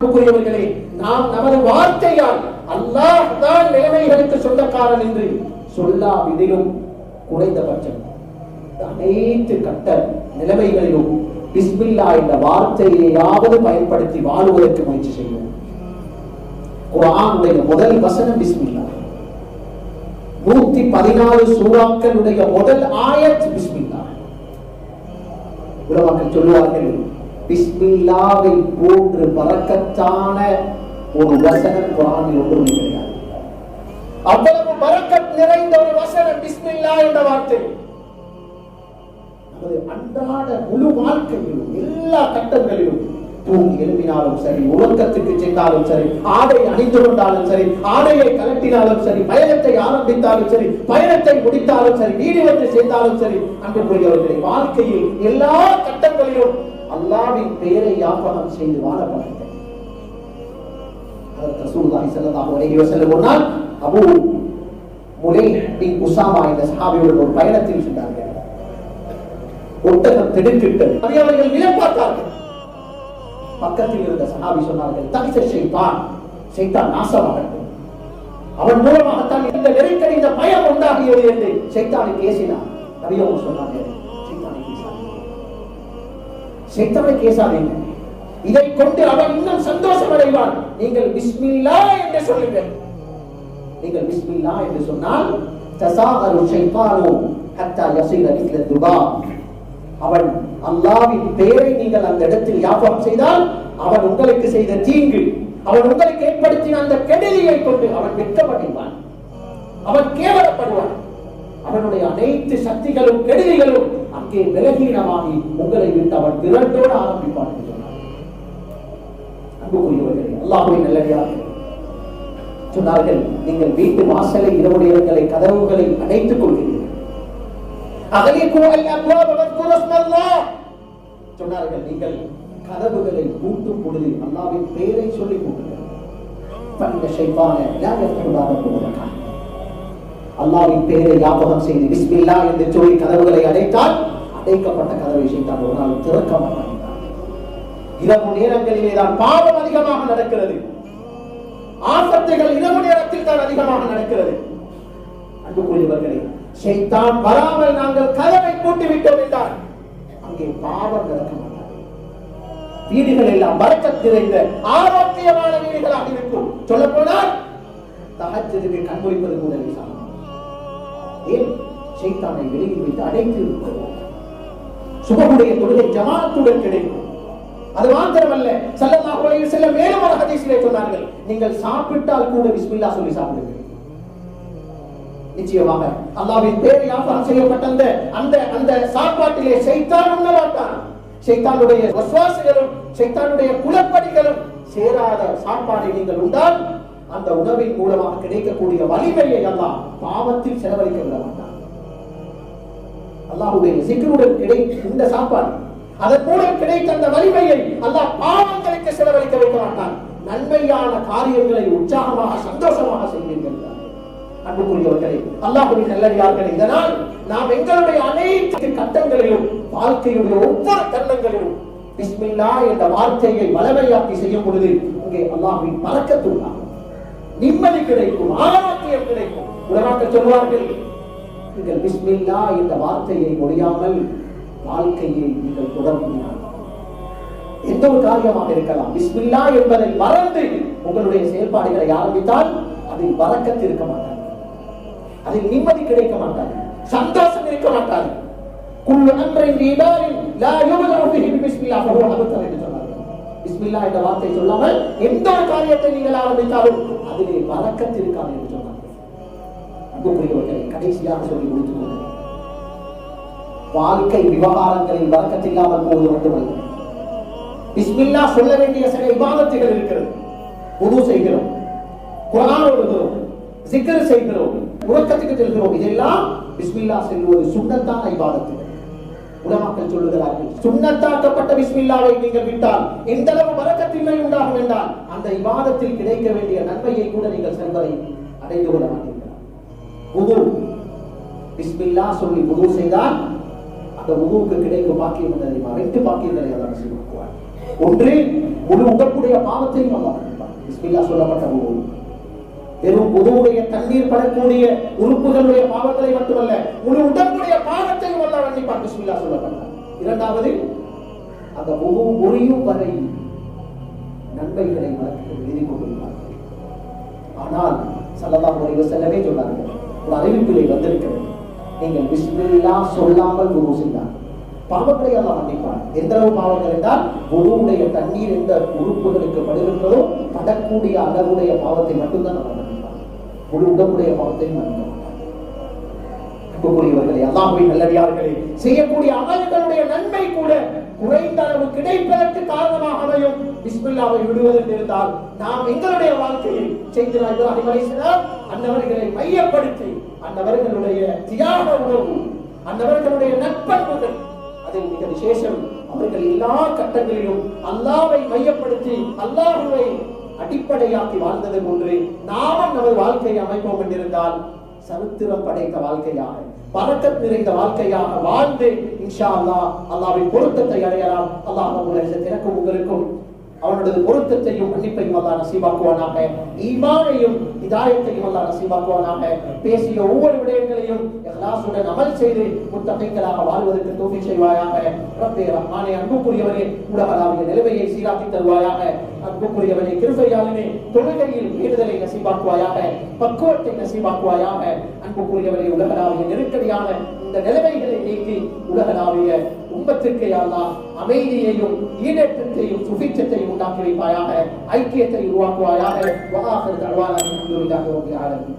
அன்புக்குரியவர்களே, நாம் நமது வார்த்தையால் அல்லாஹ் தான் நிலைமைகளுக்கு சொந்தக்காரன் என்று சொல்லாவிடிலும் குறைந்தபட்சம் அனைத்து கட்ட நிலைமைகளிலும் பிஸ்மில்லாஹ் என்ற வார்த்தையையாவது பயன்படுத்தி வாழுவதற்கு முயற்சி செய்வோம். குர்ஆனுடைய முதல் வசனம் பிஸ்மில்லாஹ். 114 சூறாக்களுடைய முதல் ஆயத் பிஸ்மில்லாஹ். உலமாக்கள் சொல்லுவார்கள், பிஸ்மில்லாஹை போன்று பரக்கத்தான ஒரு வசனம் குர்ஆனில் ஒன்றும் கிடையாது. அவ்வளவு பரக்கத் நிறைந்த ஒரு வசனம் பிஸ்மில்லாஹ் என்ற வார்த்தை. நமது அன்றாட முழு வாழ்க்கையிலும் எல்லா கட்டங்களிலும், தூங்கி எழுப்பினாலும் சரி, உறக்கத்துக்கு சென்றாலும் சரி, ஆடை அணிந்து கொண்டாலும் சரி, ஆடையை கலட்டினாலும் சரி, பயணத்தை ஆரம்பித்தாலும் சரி, பயணத்தை முடித்தாலும் சரி, வீடு வந்து சேர்ந்தாலும் சரி, அன்புக்குரியவர்களை வாழ்க்கையில் எல்லா கட்டங்களிலும் அல்லாஹ்வின் பெயரை ஞாபகம் செய்து வாழ பழகுங்கள். ஹஜ்ரத் ரசூலுல்லாஹி ஸல்லல்லாஹு அலைஹி வஸல்லம் ஒரு நாள் அபூ முலைஹ் பின் உஸாமா என்ற சஹாபியோடு ஒரு பயணத்தில் சென்றார்கள். ஒட்டகம் திடுக்கிட்டது. அவர்கள் நிலம் பார்த்தார்கள். பக்கத்தில் இருந்த சஹாபி சொன்னார்கள், தகிச ஷைத்தான், ஷைத்தான் நாசமாகட்டும், அவன் மூலமாகத்தான் இந்த நெருக்கடி, இந்த பயம் உண்டாகியது என்று ஷைத்தானுக்கு ஏசினார். நபி அவர்கள் சொன்னார்கள், ஷைத்தானை கேசாதீங்க, இதை கொண்டு அவன் இன்னும் சந்தோஷம் அடைவான். நீங்கள் பிஸ்மில்லாஹ் என்று சொல்லுங்கள். நீங்கள் பிஸ்மில்லாஹ் என்று சொன்னால் தஸாகரு ஷைத்தானு ஹத்தா யஸீர மிஸ்ல துபா. அவன் அல்லாஹ்வின் பெயரை நீங்கள் அந்த இடத்தில் ஞாபகம் செய்தால் அவன் உங்களுக்கு செய்த தீங்கு, அவன் உங்களுக்கு ஏற்படுத்தின அந்த கெடுதியை கொண்டு அவன் வெட்கப்படுவான், அவன் கேவலப்படுவான். அவனுடைய அனைத்து சக்திகளும் கெடுதிகளும் அங்கே விலகீனமாகி உங்களை விட்டு அவன் விரட்டோடு ஆரம்பிப்பான் என்று சொன்னார். அன்புக்குரியவர்களே, அல்லாஹ்வின் நல்லடியார்களே, சொன்னார்கள், நீங்கள் வீட்டு வாசலை, இரவு நேரங்களை, கதவுகளை அடைத்துக் கொள்கிறீர்கள். சொன்னார்கள், நீங்கள் கதவுகளை பூட்டும் பொழுது அல்லாஹ்வின் பெயரை சொல்லி பூட்டுங்கள். அல்லாஹ்வின் பெயரை ஞாபகம் செய்து பிஸ்மில்லாஹ் என்று சொல்லி கதவுகளை அடைத்தால் அடைக்கப்பட்ட கதவை ஷைத்தான் ஒரு நாள் திறக்க மாட்டான். இரவு நேரங்களிலே தான் பாவம் அதிகமாக நடக்கிறது. ஆபத்துகள் இரவு நேரத்தில் தான் அதிகமாக நடக்கிறது. அன்புக்குரியவர்களே, ஷைத்தான் வராமல் நாங்கள் கதவை பூட்டிவிட்டோம் என்றால் அங்கே பாவம் நடக்க மாட்டாது. வீடுகள் எல்லாம் பரக்கத் நிறைந்த ஆரோக்கியமான வீடுகளாக இருக்கும். சொல்ல போனால் தஹஜ்ஜுதுக்கு கண்முழிப்பது கூட லேசானது. ஏன்? ஷைத்தானை வெளியில் வைத்து அடைத்து இருக்கிறோம். சுபஹுடைய தொழுகை ஜமாஅத்துடன் கிடைக்கும். அது மாத்திரமல்ல, ஸல்லல்லாஹு அலைஹி வஸல்லம் மேலும் ஒரு ஹதீஸிலே சொன்னார்கள், நீங்கள் சாப்பிட்டால் கூட பிஸ்மில்லாஹ் சொல்லி சாப்பிடுங்கள். நிச்சயமாக அல்லாஹ்வின் பெயரை ஞாபகம் செய்யப்பட்ட அந்த சாப்பாட்டிலே ஷைத்தான் உண்ண மாட்டான். ஷைத்தானுடைய வஸ்வாசுகளும் ஷைத்தானுடைய குலப்படிகளும் சேராத சாப்பாடை நீங்கள் உண்டால் அந்த உணவின் மூலமாக கிடைக்கக்கூடிய வலிமையை அல்லாஹ் பாவத்தில் செலவழிக்க விட மாட்டான். அல்லாஹ்வுடைய சிக்ருடன் கிடைக்கும் இந்த சாப்பாடு, அதன் மூலம் கிடைத்த அந்த வலிமையை அல்லாஹ் பாவங்களுக்கு செலவழிக்க வைக்க மாட்டான். நன்மையான காரியங்களை உற்சாகமாக சந்தோஷமாக செய்வீர்கள். அன்புக்குரியவர்களே, அல்லாஹ்வின் நல்லடியார்களே, இதனால் நாம் எங்களுடைய அனைத்து கட்டங்களிலும், வாழ்க்கையுடைய ஒவ்வொரு தருணங்களிலும் பிஸ்மில்லாஹ் என்ற வார்த்தையை வளமையாக்கி செய்யும் பொழுது இங்கே அல்லாஹ்வின் பரக்கத் உண்டாகும், நிம்மதி கிடைக்கும், ஆரோக்கியம் கிடைக்கும். உலமாக்கள் சொல்வார்கள், நீங்கள் பிஸ்மில்லாஹ் என்ற வார்த்தையை முடியாமல் வாழ்க்கையை நீங்கள் தொடர்ந்தால் எந்த ஒரு காரியமாக இருக்கலாம், பிஸ்மில்லாஹ் என்பதை மறந்து உங்களுடைய செயல்பாடுகளை ஆரம்பித்தால் அதில் பரக்கத் இருக்க மாட்டாது, அதில் நிம்மதி கிடைக்க மாட்டாது, சந்தோஷம் இருக்க மாட்டாது. குல்லு அம்ரின் தீபாரின் லா யுபதஉ ஃபீஹி பிஸ்மில்லாஹ் ஃபஹுவ அபதர் என்று சொன்னார்கள். பிஸ்மில்லாஹ் என்ற வார்த்தை சொல்லாமல் எந்த ஒரு காரியத்தை நீங்கள் ஆரம்பித்தாலும் அதிலே பரக்கத் இருக்காது என்று சொன்னார்கள். அன்புக்குரியவர்களை, கடைசியாக சொல்லி முடித்துக் கொள்கிறேன், வாழ்க்கை விவகாரங்களில் பரக்கத் இல்லாமல் போவது மட்டுமல்ல, பிஸ்மில்லாஹ் சொல்ல வேண்டிய சில இபாதத்துகள் இருக்கிறது. வுது செய்கிறோம், குர்ஆன் ஓதுகிறோம், zikr செய்கிறோம், உறக்கத்துக்கு செல்கிறோம், இதெல்லாம் பிஸ்மில்லாஹ் சொல்வது சுன்னத்தான இபாதத்துகள். உலமாக்கள் சொல்லுகிறார்கள், சுன்னத்தாக்கப்பட்ட பிஸ்மில்லாஹை நீங்கள் விட்டால் எந்த அளவு பரக்கத்தின்மை உண்டாகும் என்றால் அந்த இபாதத்தில் கிடைக்க வேண்டிய நன்மையை கூட நீங்கள் செல்வதை அடைந்து கொள்ள மாட்டீர்கள். வுது, பிஸ்மில்லாஹ் சொல்லி வுது செய்தால் அந்த வுதுவுக்கு கிடைக்கும் பாக்கியம் என்ன தெரியுமா? 2 பாக்கியங்களை அல்லாஹ் செய்வார். ஒன்று முழு உடம்புடைய பாவத்தையும் அல்லாஹ் மன்னிப்பான். பிஸ்மில்லாஹ் சொல்லப்பட்ட போது வெறும் உதவுடைய தண்ணீர் படக்கூடிய உறுப்புகளுடைய பாவங்களை மட்டுமல்ல, முழு உடம்புடைய பாவத்தையும் அல்லாஹ் மன்னிப்பான். பிஸ்மில்லாஹ் சொல்லப்பட்டார். இரண்டாவது, அந்த உதவு முறியும் வரை நன்மைகளை மலக்குகள் எழுதி கொண்டிருந்தார்கள். ஆனால் ஸல்லல்லாஹு அலைஹி வஸல்லமே சொன்னார்கள், ஒரு அறிவிப்பிலே வந்திருக்கிறது, நீங்கள் பிஸ்மில்லாஹ் சொல்லாமல் உது செய்தால் பாவங்களை அல்லாஹ் மன்னிப்பான். எந்த அளவு பாவங்கள் என்றால், உதுவுடைய தண்ணீர் எந்த உறுப்புகளுக்கு படுகின்றதோ படக்கூடிய அளவுடைய பாவத்தை மட்டும்தான் அல்லாஹ் மன்னிப்பான். முழு உடம்புடைய பாவத்தை மன்னிக்க மாட்டான். அன்புக்குரியவர்களே, அல்லாஹ்வின் நல்லடியார்களே, செய்யக்கூடிய அமல்களுடைய நன்மை கூட குறைந்த அளவு கிடைப்பதற்கு காரணமாக அமையும் பிஸ்மில்லாவை விடுவதற்கு இருந்தால், நாம் எங்களுடைய வாழ்க்கையில் செய்திருக்கிற இப்ராஹிம் அலைஹிஸ்ஸலாம் அன்னவர்களை மையப்படுத்தி அன்னவர்களுடைய தியாக உணர்வு, அன்னவர்களுடைய நற்பண்புகள், அதில் மிக விசேஷம் அவர்கள் எல்லா கட்டங்களிலும் அல்லாஹ்வை மையப்படுத்தி அல்லாஹ்வை அடிப்படையாக்கி வாழ்ந்தது போன்று நாமும் நமது வாழ்க்கையை அமைப்போம் என்றிருந்தால் சரித்திரம் படைத்த வாழ்க்கையாக, பரக்கத் நிறைந்த வாழ்க்கையாக வாழ்ந்து இன்ஷா அல்லாஹ் அல்லாஹ்வின் பொருத்தத்தை அடையலாம். அல்லாஹ் ரப்பல் இஸ்ஸத் எனக்கும் உங்களுக்கும் அவனுடைய பொருத்தத்தையும் மன்னிப்பையும் அல்லாஹ் நசீபாக்குவானாக. ஈமானையும் ஹிதாயத்தையும் அல்லாஹ் நசீபாக்குவானாக. பேசிய ஒவ்வொரு விடயங்களையும் இஹ்லாஸுடன் அமல் செய்து முத்தகீன்களாக வாழ்வதற்கு தௌஃபீக் செய்வாயாக. ரப்பே ரஹ்மானே, அன்புக்குரியவனே, உலகளாவிய நிலைமையை சீராக்கி தருவாயாக. அன்புக்குரியவனே, கிருபையாளனே, தொழுகையில் ஈடுதலை நசீபாக்குவாயாக, பக்குவத்தை நசீபாக்குவாயாக. அன்புக்குரியவனே, உலகளாவிய நெருக்கடியான இந்த நிலைமைகளை நீக்கி உலகளாவிய உம்மத்திற்கு அல்லாஹ் அமைதியையும் ஈடேற்றத்தையும் சுபிட்சத்தையும் உண்டாக்கி வைப்பாயாக. ஐக்கியத்தை உருவாக்குவாயாக. வஆஹிரு தஅவானா அல்ஹம்துலில்லாஹி ரப்பில் ஆலமீன்.